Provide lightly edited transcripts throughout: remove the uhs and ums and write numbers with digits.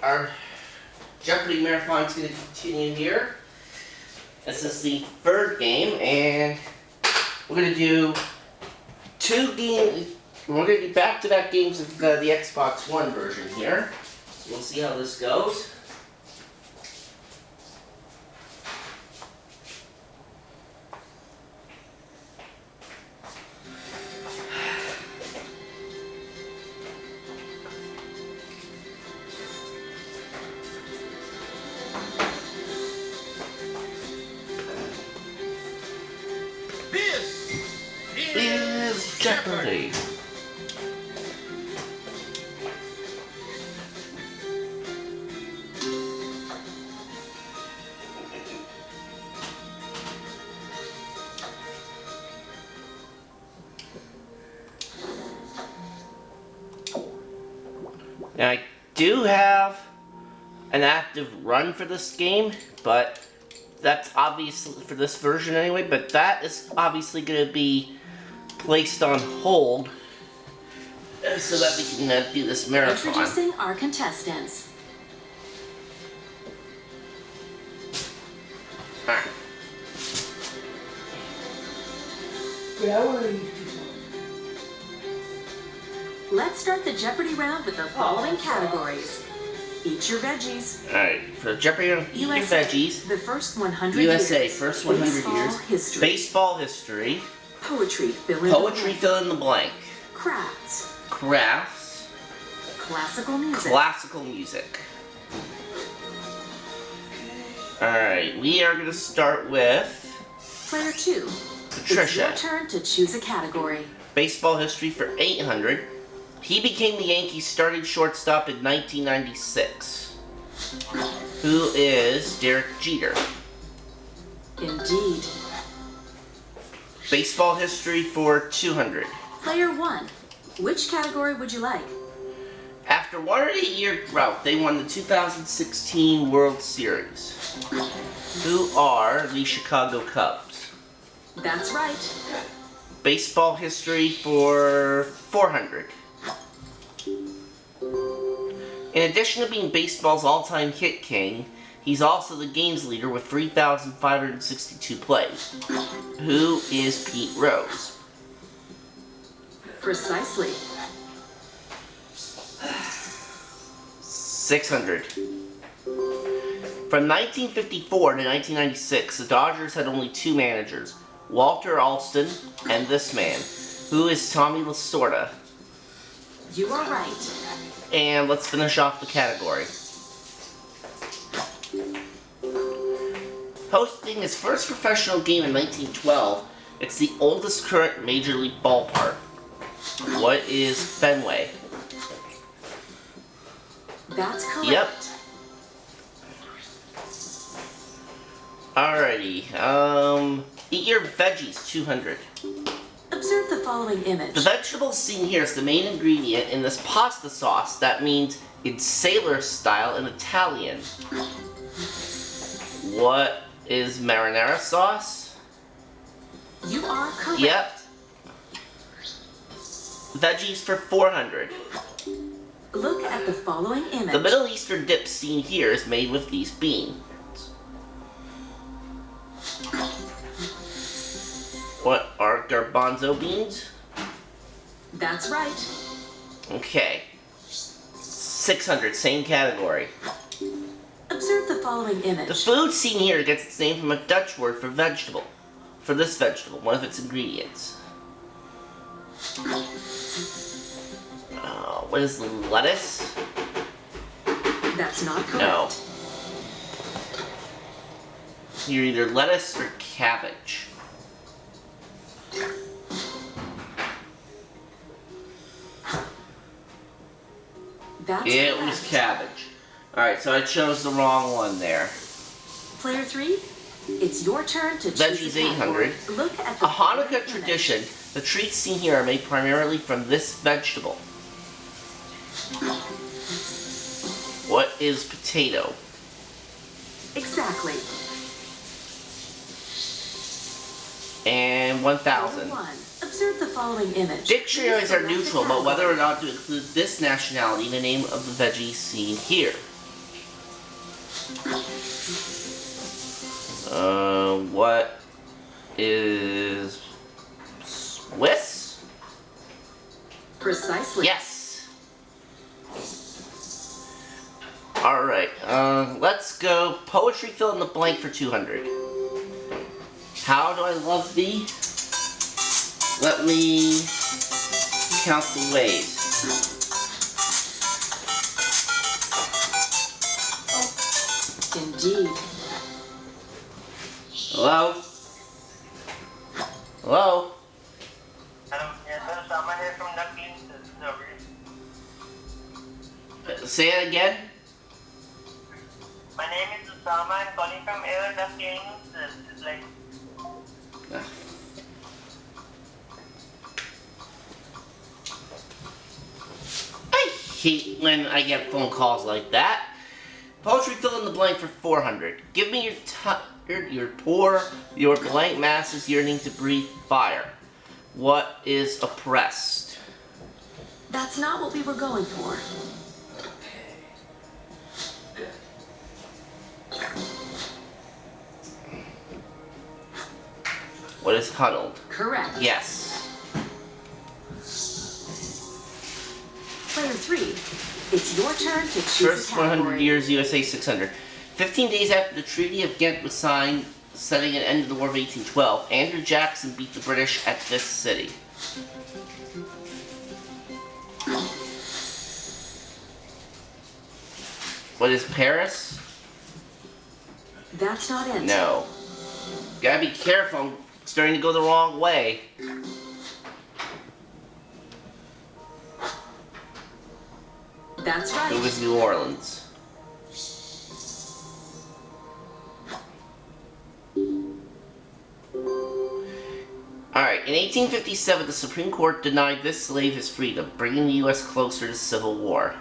Our Jeopardy marathon is going to continue here. This is the third game, and we're going to do two games. We're going to do back-to-back games of the Xbox One version here. So we'll see how this goes. Is Jeopardy. Now I do have an active run for this game, but that's obviously for this version anyway, but that is obviously going to be placed on hold so that we can do this marathon. Introducing our contestants. Alright. Let's start the Jeopardy round with the following categories. Eat your veggies. Alright, for Jeopardy, eat your veggies. The first 100 USA, years. first 100 Baseball years. History. Baseball history. Poetry, fill in Poetry, the blank. fill in the blank. Crafts. Crafts. Classical music. Classical music. Alright, we are going to start with Player 2. Patricia. It's your turn to choose a category. Baseball history for 800. He became the Yankees' starting shortstop in 1996. Who is Derek Jeter? Indeed. Baseball history for 200. Player 1. Which category would you like? After 108-year drought, they won the 2016 World Series. Who are the Chicago Cubs? That's right. Baseball history for 400. In addition to being baseball's all-time hit king, he's also the games leader with 3,562 plays. Who is Pete Rose? Precisely. 600. From 1954 to 1996, the Dodgers had only two managers, Walter Alston and this man, who is Tommy Lasorda. You are right. And let's finish off the category. Hosting his first professional game in 1912, it's the oldest current Major League ballpark. What is Fenway? That's correct. Yep. Alrighty, eat your veggies, 200. Observe the following image. The vegetable seen here is the main ingredient in this pasta sauce. That means it's sailor style in Italian. What is marinara sauce? You are correct. Yep. Veggies for 400. Look at the following image. The Middle Eastern dip seen here is made with these beans. What are garbanzo beans? That's right. Okay. 600, same category. Observe the following image. The food seen here gets its name from a Dutch word for vegetable. For this vegetable, one of its ingredients. What is lettuce? That's not correct. No. You're either lettuce or cabbage. That's It correct. was cabbage. Alright, so I chose the wrong one there. Player 3, it's your turn to choose Veggies, a category. 800. Look at the A following Hanukkah image. tradition, the treats seen here are made primarily from this vegetable. What is potato? Exactly. And 1,000. Number 1. Observe the following image. Dictionaries are Select a neutral about category. whether or not to include this nationality in the name of the veggie seen here. What is Swiss? Precisely. Yes. Alright, let's go poetry fill in the blank for 200. How do I love thee? Let me count the ways. Indeed. Hello? Hello? Hello, yes sir, someone here from the clean service. Say it again? My name is Usama, I'm calling from Air the Clean It's like, I hate when I get phone calls like that. Poetry fill in the blank for 400. Give me your blank masses yearning to breathe fire. What is oppressed? That's not what we were going for. What is huddled? Correct. Yes. Player 3, it's your turn to choose First a category. 100 years, USA 600. 15 days after the Treaty of Ghent was signed, setting an end to the War of 1812, Andrew Jackson beat the British at this city. What is Paris? That's not it. No. Gotta be careful, I'm starting to go the wrong way. That's right. It was New Orleans. Alright, in 1857, the Supreme Court denied this slave his freedom, bringing the U.S. closer to civil war.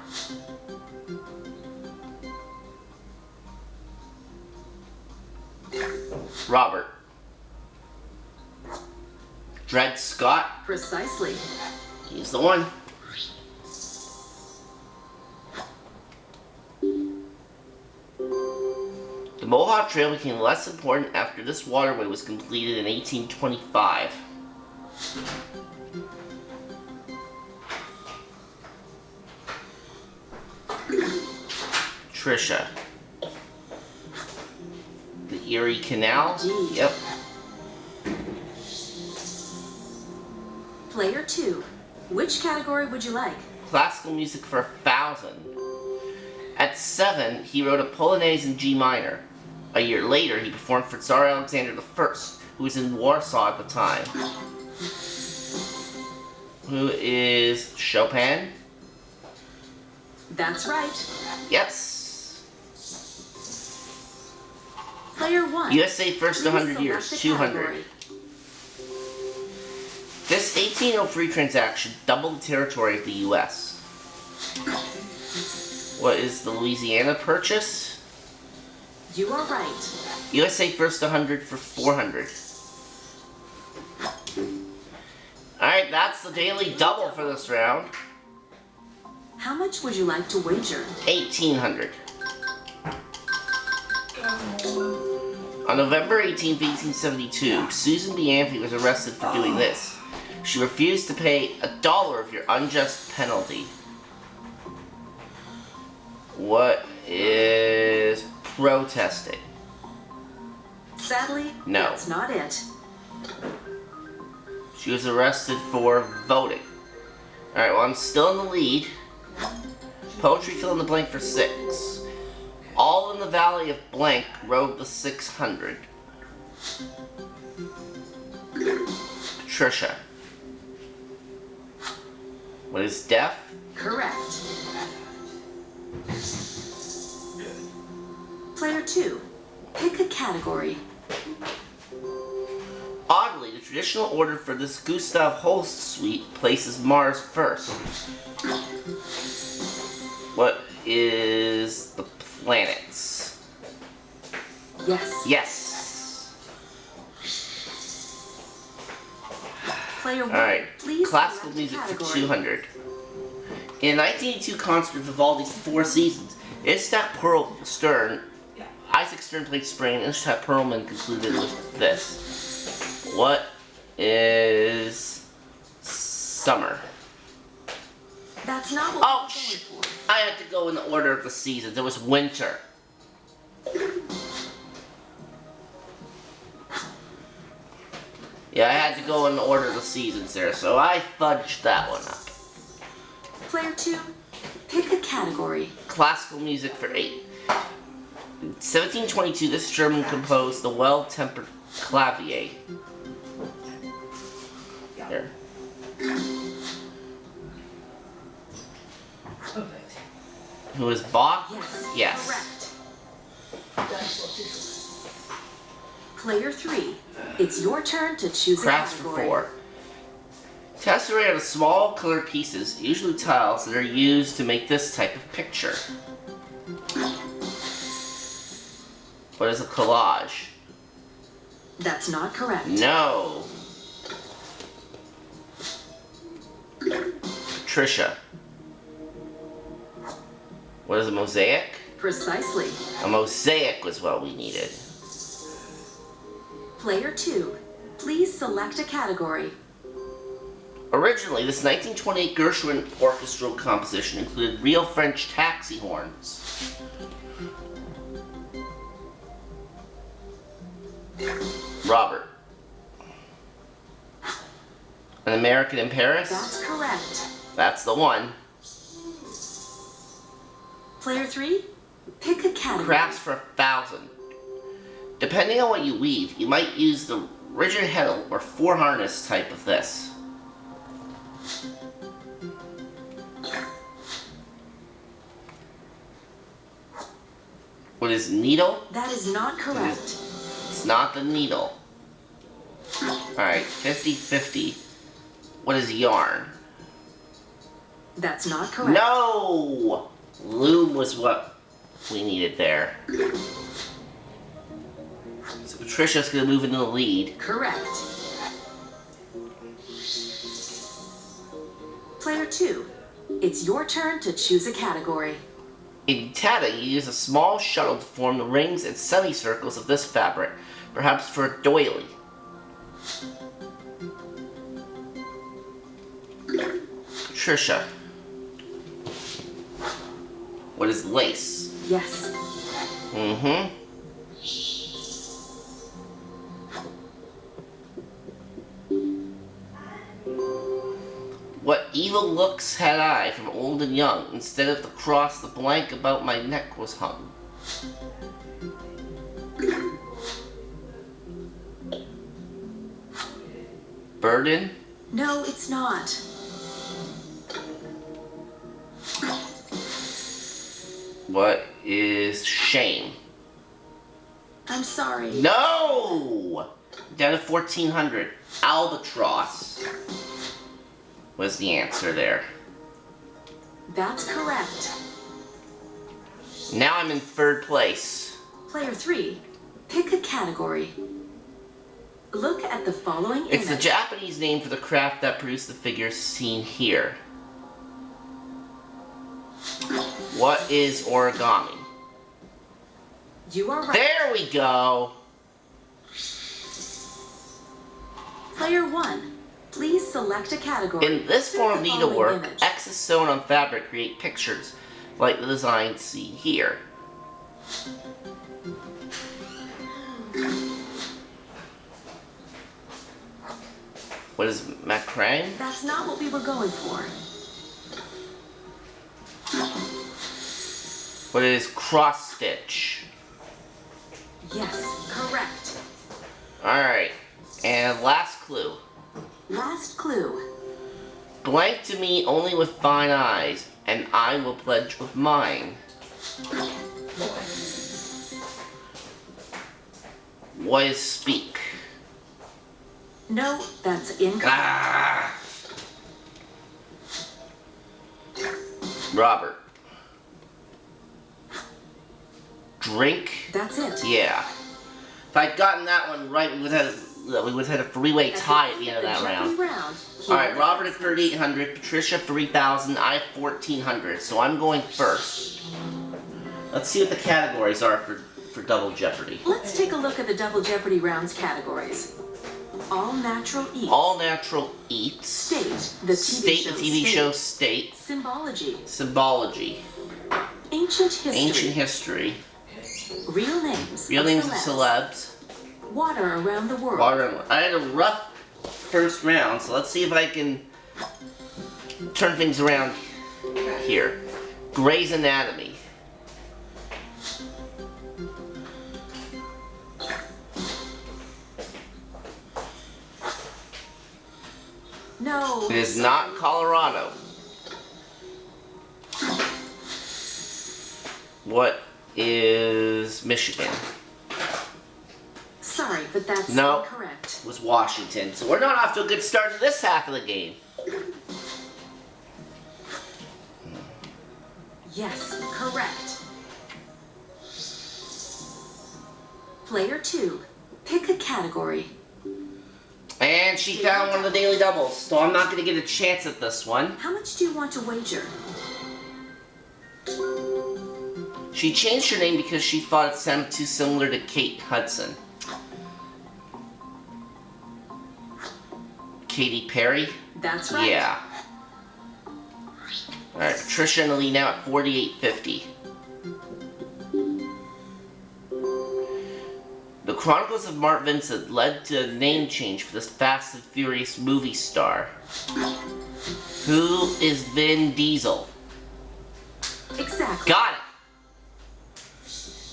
Robert. Dred Scott. Precisely. He's the one. The Mohawk Trail became less important after this waterway was completed in 1825. Trisha. The Erie Canal? Indeed. Yep. Player 2, which category would you like? Classical music for 1,000. At 7, he wrote a Polonaise in G minor. A year later, he performed for Tsar Alexander I, who was in Warsaw at the time. Who is Chopin? That's right. Yes. Player 1. USA first please 100 years, select a 200. category. This 1803 transaction doubled the territory of the U.S. What is the Louisiana Purchase? You are right. USA first 100 for 400. Alright, that's the daily double for this round. How much would you like to wager? 1,800. On November 18, 1872, Susan B. Anthony was arrested for doing this. She refused to pay $1 of your unjust penalty. What is protesting? Sadly, No. that's not it. She was arrested for voting. Alright, well, I'm still in the lead. Poetry fill in the blank for 6. All in the Valley of Blank rode the 600. Patricia. What is deaf? Correct. Player 2, pick a category. Oddly, the traditional order for this Gustav Holst suite places Mars first. What is the planets? Yes. Yes. Player 1, Alright, please classical select a music for category. 200. In a 1982 concert of Vivaldi's Four Seasons, Itzhak Perlstern Isaac Stern played spring, and Ishtat Perlman concluded with this. What is summer? That's not what Oh, we're going for. I had to go in the order of the seasons. It was winter. Yeah, I had to go in the order of the seasons there, so I fudged that one up. Player 2, pick a category. Classical music for 8. In 1722, this German composed the Well-Tempered Clavier. There. Who is Bach? Yes. Correct. Player 3, it's your turn to choose Crafts a for category. 4. Tesserae are small colored pieces, usually tiles, that are used to make this type of picture. What is a collage? That's not correct. No. Patricia. What is a mosaic? Precisely. A mosaic was what we needed. Player 2, please select a category. Originally, this 1928 Gershwin orchestral composition included real French taxi horns. Robert. An American in Paris? That's correct. That's the one. Player 3, pick a category. Crafts for 1,000. Depending on what you weave, you might use the rigid heddle or 4-harness type of this. What is needle? That is not correct. It's not the needle. Alright, 50-50. What is yarn? That's not correct. No! Loom was what we needed there. So Patricia's gonna move into the lead. Correct. Player 2, it's your turn to choose a category. In tatting, you use a small shuttle to form the rings and semicircles of this fabric, perhaps for a doily. Patricia. What is lace? Yes. Mm-hmm. What evil looks had I from old and young, instead of the cross the blank about my neck was hung. Burden? No, it's not. What is shame? I'm sorry. No! Down to 1400. Albatross was the answer there. That's correct. Now I'm in third place. Player 3, pick a category. Look at the following It's the image. Japanese name for the craft that produced the figures seen here. What is origami? You are right. There we go! Player 1, please select a category. In this Look form at of the following needlework, image. X's sewn on fabric create pictures, like the design seen here. What is macrame? That's not what we were going for. What is cross stitch? Yes, correct. Alright, and last clue. Last clue. Blank to me only with fine eyes, and I will pledge with mine. What is speak? No, that's incorrect. Ah! Robert. Drink? That's it. Yeah. If I'd gotten that one right, we would have had a three-way tie at the end of that round. Alright, Robert at 3,800, Patricia 3,000, I have 1,400, so I'm going first. Let's see what the categories are for for Double Jeopardy. Let's take a look at the Double Jeopardy rounds categories. All natural eats. All natural eats. State, the TV show state. Symbology. Symbology. Ancient history. Ancient history. Real names. Real names of celebs. Water around the world. Water. I had a rough first round, so let's see if I can turn things around here. Grey's Anatomy. No. It is not Colorado. What is Michigan? Sorry, but that's No. incorrect. It was Washington. So we're not off to a good start in this half of the game. Yes, correct. Player 2, pick a category. And she found one of the daily doubles, so I'm not going to get a chance at this one. How much do you want to wager? She changed her name because she thought it sounded too similar to Kate Hudson. Katy Perry? That's right. Yeah. Alright, Patricia and Lee now at 48.50. The Chronicles of Mark Vincent led to a name change for this Fast and Furious movie star. Who is Vin Diesel? Exactly. Got it!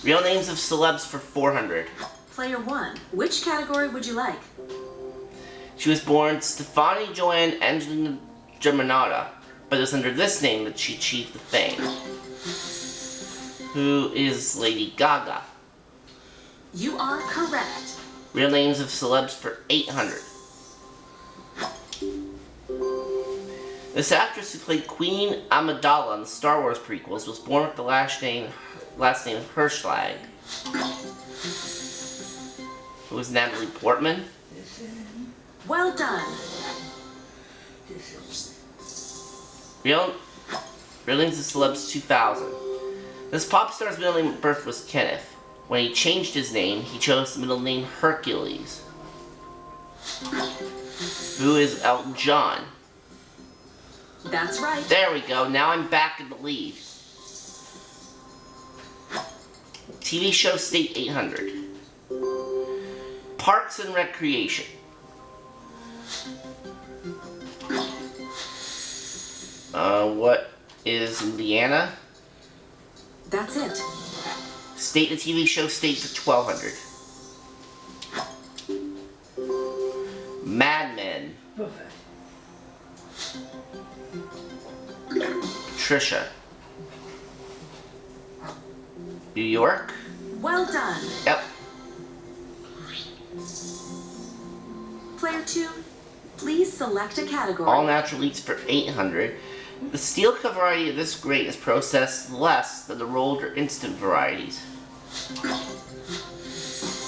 Real names of celebs for 400. Player 1, which category would you like? She was born Stefani Joanne Angelina Germanotta, but it was under this name that she achieved the fame. Who is Lady Gaga? You are correct. Real names of celebs for 800. This actress who played Queen Amidala in the Star Wars prequels was born with the last name Hirschlag. Who is Natalie Portman? Well done. Real names of celebs 2000. This pop star's middle name at birth was Kenneth. When he changed his name, he chose the middle name Hercules. Who is Elton John? That's right. There we go, now I'm back in the lead. TV show state 800. Parks and Recreation. What is Indiana? That's it. State the TV show state for 1200. Mad Men. Trisha. New York. Well done. Yep. Player 2, please select a category. All natural eats for 800. The steel cut variety of this grain is processed less than the rolled or instant varieties.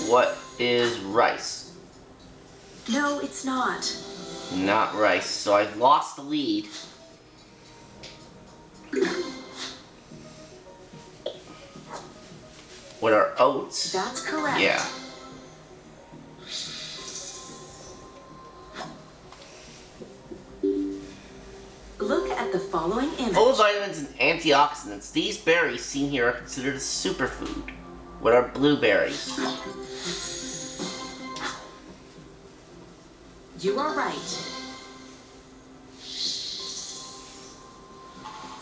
What is rice? No, it's not. Not rice, so I've lost the lead. What are oats? That's correct. Yeah. Look at the following image. Full of vitamins and antioxidants, these berries seen here are considered a superfood. What are blueberries? You are right.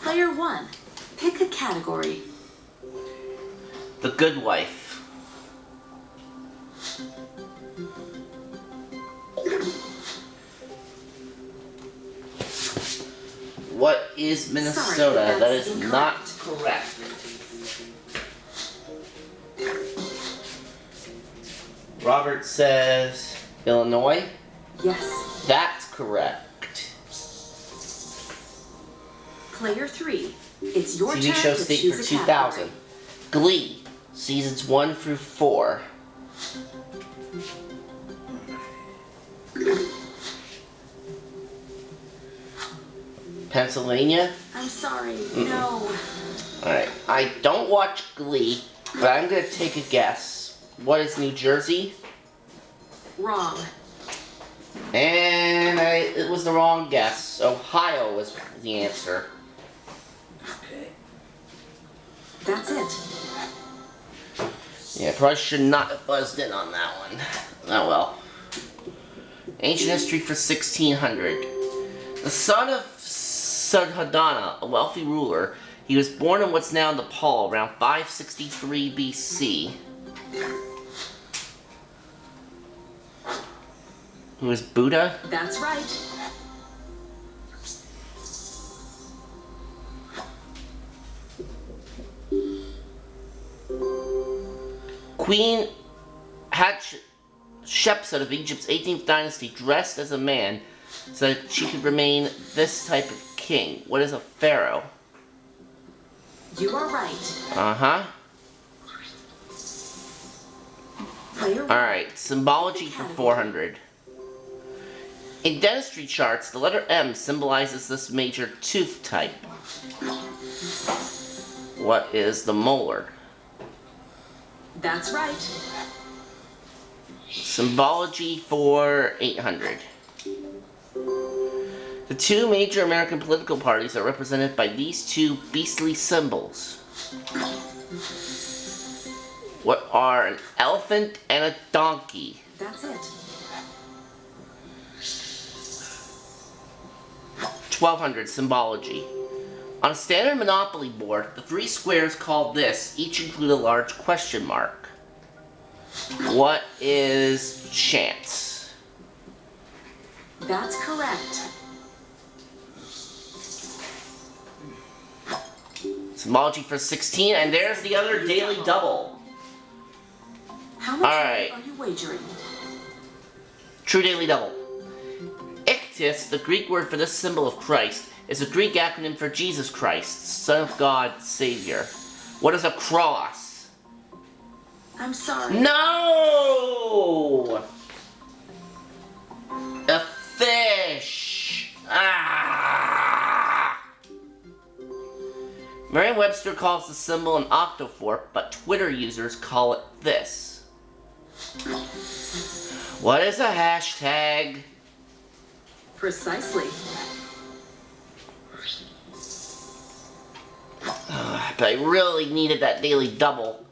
Player 1, pick a category. The Good Wife. What is Minnesota? Sorry, That is incorrect. not correct. Robert says Illinois. Yes. That's correct. Player 3, it's your TV turn show to state choose for a 2000. category. Glee, seasons 1 through 4. Pennsylvania. I'm sorry, no. Alright, I don't watch Glee, But I'm gonna take a guess. What is New Jersey? Wrong. And it was the wrong guess. Ohio was the answer. Okay. That's it. Yeah, probably should not have buzzed in on that one. Oh well. Ancient history for 1600. The son of Sudhodana, a wealthy ruler, he was born in what's now Nepal around 563 BC. Who is Buddha? That's right. Queen Hatshepsut of Egypt's 18th dynasty dressed as a man so that she could remain this type of king. What is a pharaoh? You are right. Uh-huh. Player one. Alright, symbology for 400. In dentistry charts, the letter M symbolizes this major tooth type. What is the molar? That's right. Symbology for 800. The two major American political parties are represented by these two beastly symbols. What are an elephant and a donkey? That's it. 1200 symbology. On a standard Monopoly board, the three squares called this each include a large question mark. What is chance? That's correct. Symbology for 16, and there's the other daily double. How much Alright. are you wagering? True daily double. Ichthys, the Greek word for this symbol of Christ, is a Greek acronym for Jesus Christ, Son of God, Savior. What is a cross? I'm sorry. No! A fish! Ah! Merriam-Webster calls the symbol an octothorpe, but Twitter users call it this. What is a hashtag? Precisely. But I really needed that daily double.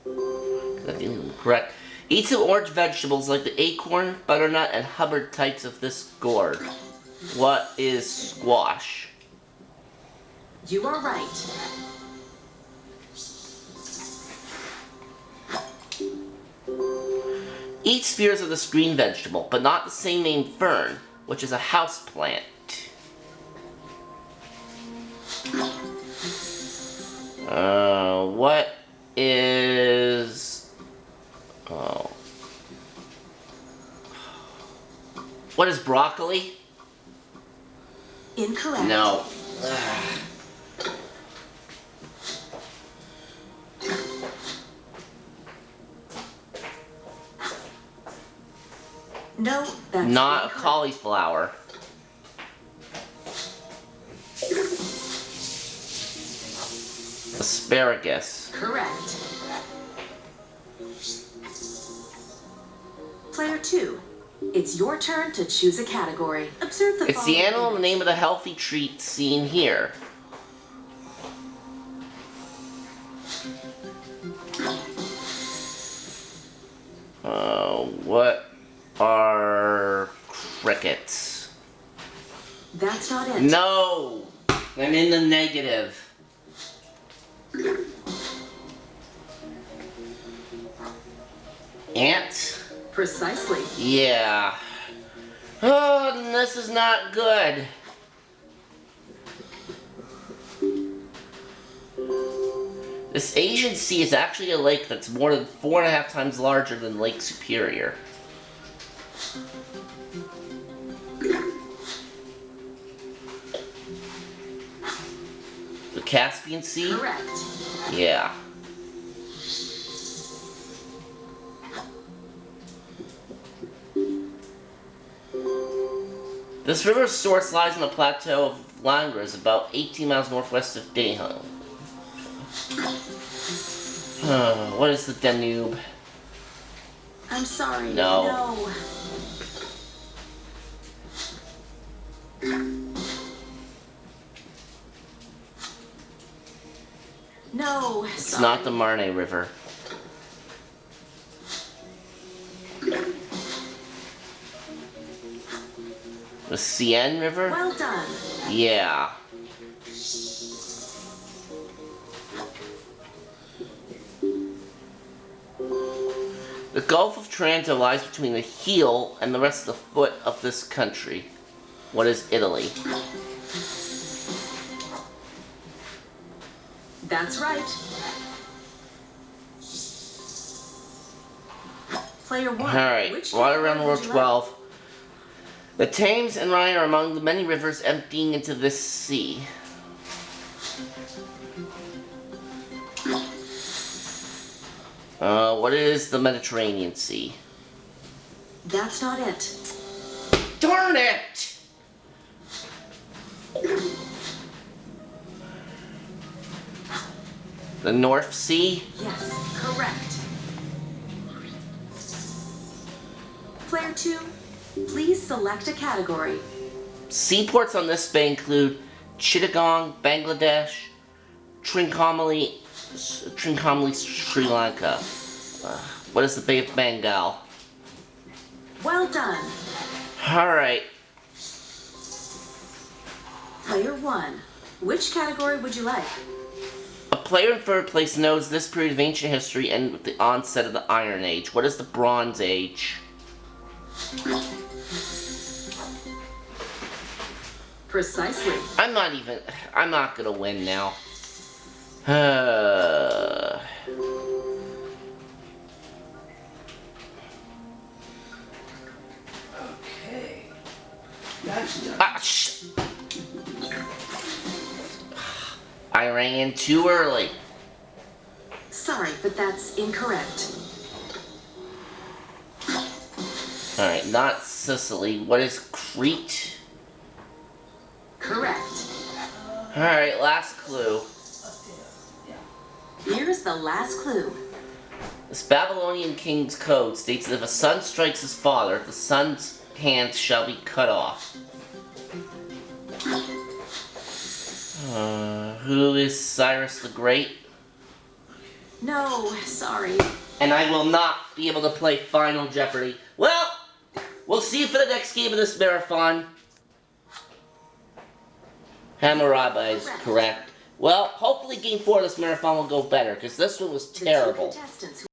That didn't correct. Eat some orange vegetables like the acorn, butternut, and Hubbard types of this gourd. What is squash? You are right. Eat spears of this green vegetable, but not the same name fern, which is a house plant. What is... Oh. What is broccoli? Incorrect. No. No, that's Not a incorrect. cauliflower. Asparagus. Correct. Player 2. It's your turn to choose a category. Observe the It's the following animal and the image. name of the healthy treat seen here. What are crickets? That's not it. No! I'm in the negative. Ant? Precisely. Yeah. Oh, this is not good. This Asian Sea is actually a lake that's more than 4.5 times larger than Lake Superior. The Caspian Sea? Correct. Yeah. This river's source lies on the plateau of Langres, about 18 miles northwest of Daejeon. What is the Danube? I'm sorry. No. No, It's sorry. not the Marne River. The Seine River? Well done. Yeah. The Gulf of Trento lies between the heel and the rest of the foot of this country. What is Italy? That's right. Player 1. Alright, Which water around the category world would you 12. The Thames and Rhine are among the many rivers emptying into this sea. What is the Mediterranean Sea? like? That's not it. Darn it! The North Sea? Yes, correct. Player 2, please select a category. Seaports on this bay include Chittagong, Bangladesh, Trincomalee, Sri Lanka. What is the Bay of Bengal? Well done. Alright, Player 1, which category would you like? a player in third place knows this period of ancient history ended with the onset of the Iron Age. What is the Bronze Age? Precisely. I'm not gonna win now. Okay. That's done. I rang in too early. Sorry, but that's incorrect. Alright, not Sicily. What is Crete? Correct. Alright, last clue. Here's the last clue. This Babylonian king's code states that if a son strikes his father, the son's hands shall be cut off. Who is Cyrus the Great? No, sorry. And I will not be able to play Final Jeopardy. Well, we'll see you for the next game of this marathon. Hammurabi is correct. Well, hopefully game 4 of this marathon will go better, because this one was The two terrible. contestants